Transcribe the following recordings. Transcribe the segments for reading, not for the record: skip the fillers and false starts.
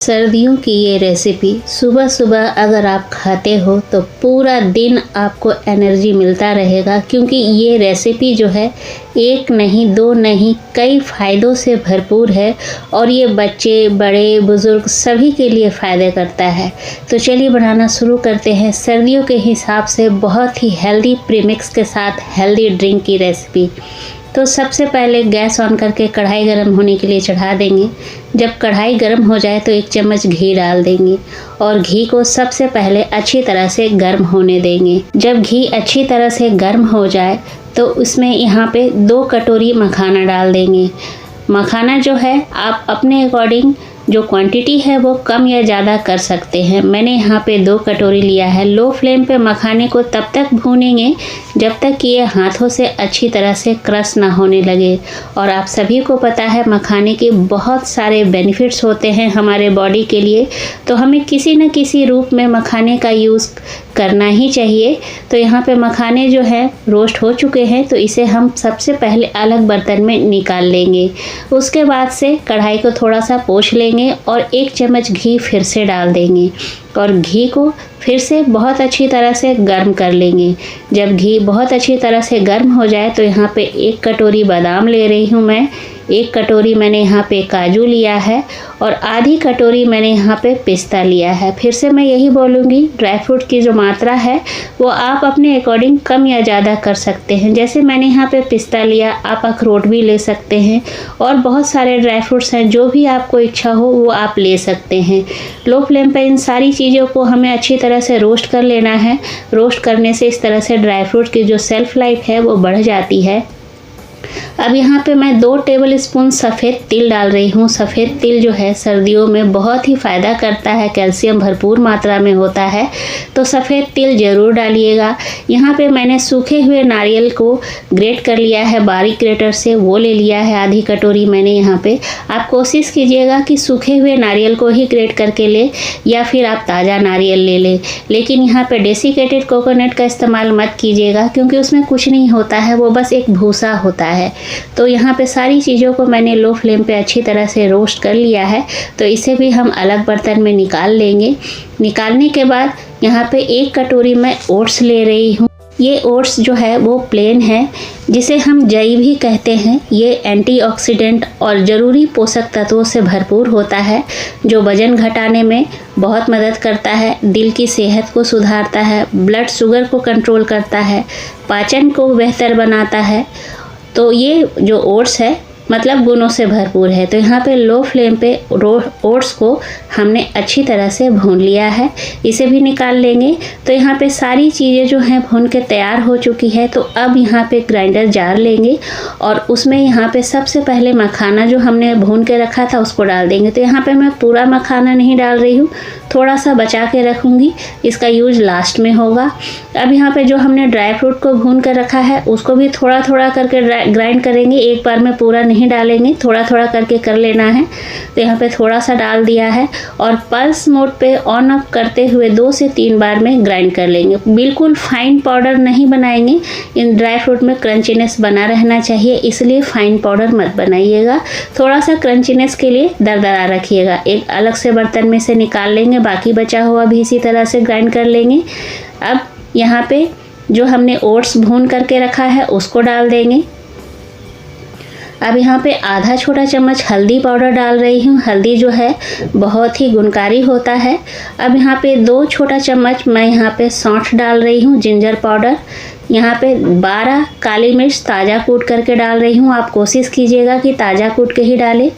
सर्दियों की ये रेसिपी सुबह सुबह अगर आप खाते हो तो पूरा दिन आपको एनर्जी मिलता रहेगा, क्योंकि ये रेसिपी जो है एक नहीं दो नहीं कई फ़ायदों से भरपूर है और ये बच्चे बड़े बुज़ुर्ग सभी के लिए फ़ायदे करता है। तो चलिए बनाना शुरू करते हैं सर्दियों के हिसाब से बहुत ही हेल्दी प्रीमिक्स के साथ हेल्दी ड्रिंक की रेसिपी। तो सबसे पहले गैस ऑन करके कढ़ाई गर्म होने के लिए चढ़ा देंगे। जब कढ़ाई गर्म हो जाए तो 1 चम्मच घी डाल देंगे और घी को सबसे पहले अच्छी तरह से गर्म होने देंगे। जब घी अच्छी तरह से गर्म हो जाए तो उसमें यहाँ पे 2 कटोरी मखाना डाल देंगे। मखाना जो है आप अपने अकॉर्डिंग जो क्वांटिटी है वो कम या ज़्यादा कर सकते हैं। मैंने यहाँ पे 2 कटोरी लिया है। लो फ्लेम पे मखाने को तब तक भूनेंगे जब तक कि ये हाथों से अच्छी तरह से क्रश ना होने लगे। और आप सभी को पता है मखाने के बहुत सारे बेनिफिट्स होते हैं हमारे बॉडी के लिए, तो हमें किसी न किसी रूप में मखाने का यूज़ करना ही चाहिए। तो यहाँ पे मखाने जो है रोस्ट हो चुके हैं, तो इसे हम सबसे पहले अलग बर्तन में निकाल लेंगे। उसके बाद से कढ़ाई को थोड़ा सा पोंछ लेंगे और 1 चम्मच घी फिर से डाल देंगे और घी को फिर से बहुत अच्छी तरह से गर्म कर लेंगे। जब घी बहुत अच्छी तरह से गर्म हो जाए तो यहाँ पे 1 कटोरी बादाम ले रही हूँ मैं, 1 कटोरी मैंने यहाँ पे काजू लिया है और आधी कटोरी मैंने यहाँ पे पिस्ता लिया है। फिर से मैं यही बोलूँगी, ड्राई फ्रूट की जो मात्रा है वो आप अपने अकॉर्डिंग कम या ज़्यादा कर सकते हैं। जैसे मैंने यहाँ पे पिस्ता लिया, आप अखरोट भी ले सकते हैं और बहुत सारे ड्राई फ्रूट्स हैं, जो भी आपको इच्छा हो वो आप ले सकते हैं। लो फ्लेम पर इन सारी चीज़ों को हमें अच्छी तरह से रोस्ट कर लेना है। रोस्ट करने से इस तरह से ड्राई फ्रूट की जो सेल्फ लाइफ है वो बढ़ जाती है। अब यहाँ पे मैं 2 टेबलस्पून सफ़ेद तिल डाल रही हूँ। सफ़ेद तिल जो है सर्दियों में बहुत ही फ़ायदा करता है, कैल्शियम भरपूर मात्रा में होता है, तो सफ़ेद तिल ज़रूर डालिएगा। यहाँ पे मैंने सूखे हुए नारियल को ग्रेट कर लिया है बारीक ग्रेटर से, वो ले लिया है आधी कटोरी मैंने यहाँ पे। आप कोशिश कीजिएगा कि सूखे हुए नारियल को ही ग्रेट करके ले या फिर आप ताज़ा नारियल ले लें, लेकिन यहाँ पे डेसिकेटेड कोकोनट का इस्तेमाल मत कीजिएगा, क्योंकि उसमें कुछ नहीं होता है, वो बस एक भूसा होता है। तो यहाँ पे सारी चीज़ों को मैंने लो फ्लेम पे अच्छी तरह से रोस्ट कर लिया है, तो इसे भी हम अलग बर्तन में निकाल लेंगे। निकालने के बाद यहाँ पे 1 कटोरी मैं ओट्स ले रही हूँ। ये ओट्स जो है वो प्लेन है, जिसे हम जई भी कहते हैं। ये एंटीऑक्सीडेंट और ज़रूरी पोषक तत्वों से भरपूर होता है, जो वज़न घटाने में बहुत मदद करता है, दिल की सेहत को सुधारता है, ब्लड शुगर को कंट्रोल करता है, पाचन को बेहतर बनाता है। तो ये जो ओट्स है मतलब गुणों से भरपूर है। तो यहाँ पे लो फ्लेम पे ओट्स को हमने अच्छी तरह से भून लिया है, इसे भी निकाल लेंगे। तो यहाँ पे सारी चीज़ें जो हैं भून के तैयार हो चुकी है। तो अब यहाँ पे ग्राइंडर जार लेंगे और उसमें यहाँ पे सबसे पहले मखाना जो हमने भून के रखा था उसको डाल देंगे। तो यहाँ पे मैं पूरा मखाना नहीं डाल रही हूँ, थोड़ा सा बचा के रखूँगी, इसका यूज लास्ट में होगा। अब यहाँ पे जो हमने ड्राई फ्रूट को भून कर रखा है उसको भी थोड़ा थोड़ा करके ग्राइंड करेंगे, एक बार में पूरा नहीं डालेंगे, थोड़ा थोड़ा करके कर लेना है। तो यहाँ पे थोड़ा सा डाल दिया है और पल्स मोड पे ऑन ऑफ करते हुए 2 से 3 बार में ग्राइंड कर लेंगे। बिल्कुल फाइन पाउडर नहीं बनाएंगे, इन ड्राई फ्रूट में क्रंचीनेस बना रहना चाहिए, इसलिए फाइन पाउडर मत बनाइएगा। थोड़ा सा क्रंचीनेस के लिए दरदरा रखिएगा। एक अलग से बर्तन में से निकाल लेंगे, बाकी बचा हुआ भी इसी तरह से ग्राइंड कर लेंगे। अब यहाँ पे जो हमने ओट्स भून करके रखा है उसको डाल देंगे। अब यहाँ पे आधा छोटा चम्मच हल्दी पाउडर डाल रही हूँ। हल्दी जो है बहुत ही गुणकारी होता है। अब यहाँ पे 2 छोटा चम्मच मैं यहाँ पे सौंठ डाल रही हूँ, जिंजर पाउडर। यहाँ पे 12 काली मिर्च ताज़ा कूट करके डाल रही हूँ, आप कोशिश कीजिएगा कि ताज़ा कूट के ही डालें।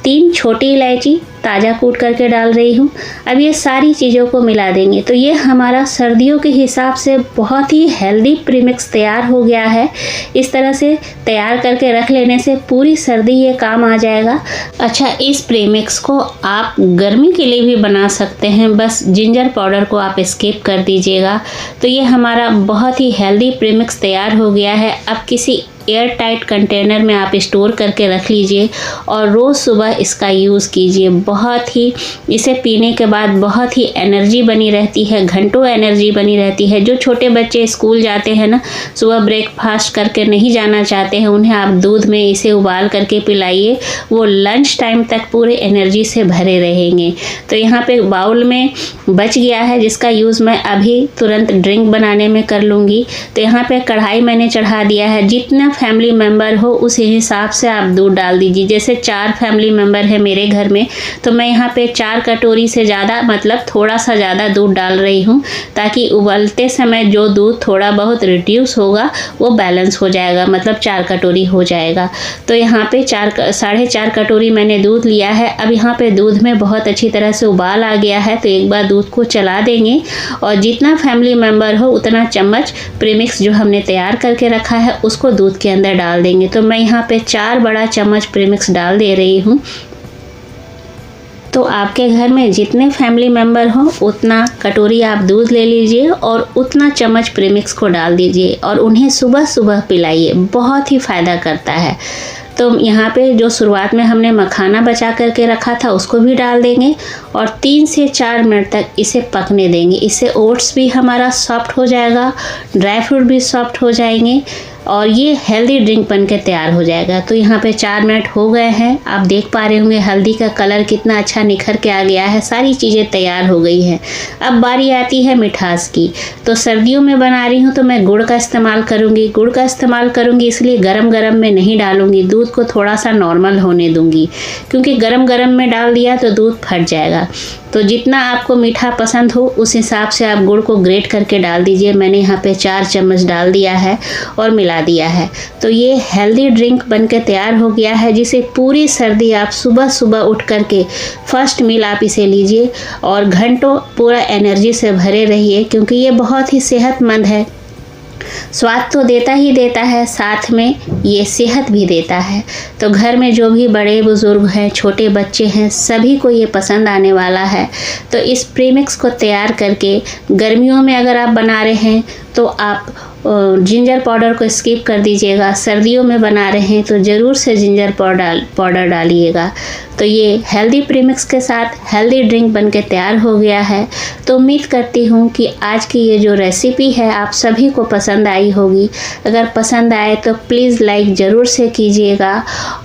3 छोटी इलायची ताज़ा कूट करके डाल रही हूँ। अब ये सारी चीज़ों को मिला देंगे। तो ये हमारा सर्दियों के हिसाब से बहुत ही हेल्दी प्रीमिक्स तैयार हो गया है। इस तरह से तैयार करके रख लेने से पूरी सर्दी ये काम आ जाएगा। अच्छा, इस प्रीमिक्स को आप गर्मी के लिए भी बना सकते हैं, बस जिंजर पाउडर को आप स्किप कर दीजिएगा। तो ये हमारा बहुत ही हेल्दी प्रीमिक्स तैयार हो गया है। अब किसी एयर टाइट कंटेनर में आप स्टोर करके रख लीजिए और रोज़ सुबह इसका यूज़ कीजिए। बहुत ही इसे पीने के बाद बहुत ही एनर्जी बनी रहती है, घंटों एनर्जी बनी रहती है। जो छोटे बच्चे स्कूल जाते हैं ना, सुबह ब्रेकफास्ट करके नहीं जाना चाहते हैं, उन्हें आप दूध में इसे उबाल करके पिलाइए, वो लंच टाइम तक पूरे एनर्जी से भरे रहेंगे। तो यहाँ पे बाउल में बच गया है जिसका यूज़ मैं अभी तुरंत ड्रिंक बनाने में कर लूँगी। तो यहाँ पे कढ़ाई मैंने चढ़ा दिया है। जितना फैमिली मेम्बर हो उस हिसाब से आप दूध डाल दीजिए। जैसे 4 फैमिली मेम्बर है मेरे घर में, तो मैं यहाँ पे 4 कटोरी से ज़्यादा, मतलब थोड़ा सा ज़्यादा दूध डाल रही हूँ, ताकि उबलते समय जो दूध थोड़ा बहुत रिड्यूस होगा वो बैलेंस हो जाएगा, मतलब 4 कटोरी हो जाएगा। तो यहाँ पे 4.5 कटोरी मैंने दूध लिया है। अब यहाँ पे दूध में बहुत अच्छी तरह से उबाल आ गया है, तो एक बार दूध को चला देंगे और जितना फैमिली मेम्बर हो उतना चम्मच प्रीमिक्स जो हमने तैयार करके रखा है उसको दूध के अंदर डाल देंगे। तो मैं यहाँ पे 4 बड़ा चम्मच प्रीमिक्स डाल दे रही हूँ। तो आपके घर में जितने फैमिली मेम्बर हो उतना कटोरी आप दूध ले लीजिए और उतना चम्मच प्रीमिक्स को डाल दीजिए और उन्हें सुबह सुबह पिलाइए, बहुत ही फ़ायदा करता है। तो यहाँ पे जो शुरुआत में हमने मखाना बचा करके रखा था उसको भी डाल देंगे और 3 से 4 मिनट तक इसे पकने देंगे। इससे ओट्स भी हमारा सॉफ्ट हो जाएगा, ड्राई फ्रूट भी सॉफ्ट हो जाएंगे और ये हेल्दी ड्रिंक बन के तैयार हो जाएगा। तो यहाँ पे 4 मिनट हो गए हैं, आप देख पा रहे होंगे हल्दी का कलर कितना अच्छा निखर के आ गया है, सारी चीज़ें तैयार हो गई हैं। अब बारी आती है मिठास की। तो सर्दियों में बना रही हूँ तो मैं गुड़ का इस्तेमाल करूँगी। गुड़ का इस्तेमाल करूँगी इसलिए गरम गरम में नहीं डालूँगी, दूध को थोड़ा सा नॉर्मल होने दूँगी, क्योंकि गरम गरम में डाल दिया तो दूध फट जाएगा। तो जितना आपको मीठा पसंद हो उस हिसाब से आप गुड़ को ग्रेट करके डाल दीजिए। मैंने यहाँ पे 4 चम्मच डाल दिया है और मिला दिया है। तो ये हेल्दी ड्रिंक बनके तैयार हो गया है, जिसे पूरी सर्दी आप सुबह सुबह उठ करके फर्स्ट मील आप इसे लीजिए और घंटों पूरा एनर्जी से भरे रहिए, क्योंकि ये बहुत ही सेहतमंद है। स्वाद तो देता ही देता है, साथ में ये सेहत भी देता है। तो घर में जो भी बड़े बुजुर्ग हैं, छोटे बच्चे हैं, सभी को ये पसंद आने वाला है। तो इस प्रीमिक्स को तैयार करके गर्मियों में अगर आप बना रहे हैं तो आप जिंजर पाउडर को स्किप कर दीजिएगा। सर्दियों में बना रहे हैं तो ज़रूर से जिंजर पाउडर डालिएगा। तो ये हेल्दी प्रीमिक्स के साथ हेल्दी ड्रिंक बनके तैयार हो गया है। तो उम्मीद करती हूँ कि आज की ये जो रेसिपी है आप सभी को पसंद आई होगी। अगर पसंद आए तो प्लीज़ लाइक ज़रूर से कीजिएगा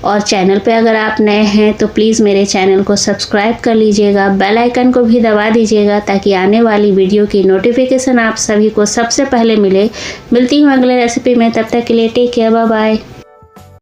और चैनल पे अगर आप नए हैं तो प्लीज़ मेरे चैनल को सब्सक्राइब कर लीजिएगा, बेल आइकन को भी दबा दीजिएगा ताकि आने वाली वीडियो की नोटिफिकेशन आप सभी को सबसे पहले मिले। मिलती हूँ अगले रेसिपी में, तब तक के लिए टेक केयर, बाय बाय।